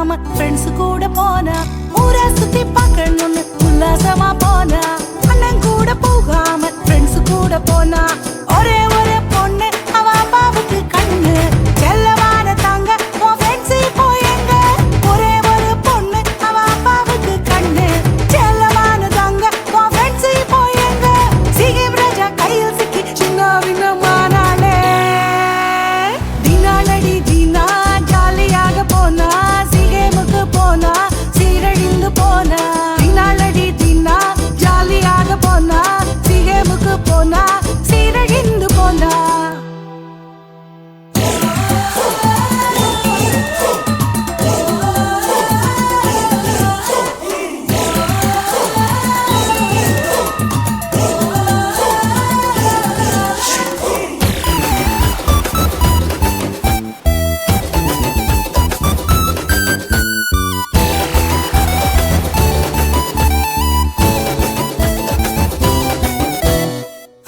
போகாம ஃப்ரெண்ட்ஸ் கூட போனா, ஊரை சுத்தி பார்க்கணும்னு உல்லாசமா போனா, அண்ணன் கூட போகாம ஃப்ரெண்ட்ஸ் கூட போனா, ஒரே ஒரு பொண்ணு அவ அப்பாவுக்கு கண்ணு, செல்லமான தாங்க உன் ஃப்ரெண்ட்ஸ் இப்போ எங்க? ஒரே ஒரு பொண்ணு அவ அப்பாவுக்கு கண்ணு, செல்லமான தாங்க உன் ஃப்ரெண்ட்ஸ் இப்போ எங்க? சீகிம் ராஜா கையில் சிக்கி சின்ன வினமானாலே, தினாலடி தினா ஜாலியாக போனா, சீகேமுக்கு போனா சீரழிந்து போனா. தினாலடி தினா ஜாலியாக போனா, சீகேமுக்கு போனா சீரழிந்து போனா.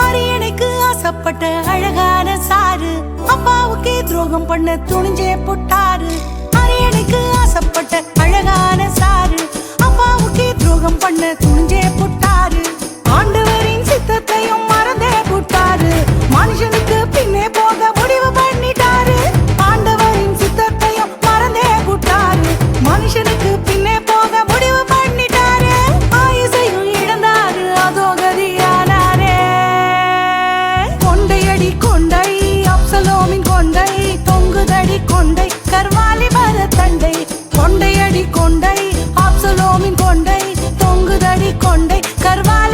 அரியணைக்கு ஆசைப்பட்ட அழகான சாரு, அப்பாவுக்கே துரோகம் பண்ண துணிஞ்சே புட்டாரு. அரியணைக்கு ஆசைப்பட்ட அழகான சாரு, அப்பாவுக்கே துரோகம் பண்ண துணிஞ்சே புட்டாரு. ஆண்டவரின் சித்தத்தையும் மறந்தே புட்டாரு, மனுஷனுக்கு பின்னே போக முடிவு பண்ணிட்டாரு. ஆண்டவரின் சித்தத்தையும் மறந்தே புட்டாரு, மனுஷனுக்கு பின்னே போக முடிவு பண்ணிட்டாரு. ஆயுசையும் இழந்தாரு, அதோ கதியானாரே. கொண்டையடி கொண்டை அப்சலோமின் கொண்டை, தொங்குதடி கொண்டை கர்வாலி மரத்தண்டை. கொண்டையடி கொண்டை அப்சலோமின் கொண்டை, தொங்குதடி கொண்டை கர்வாலி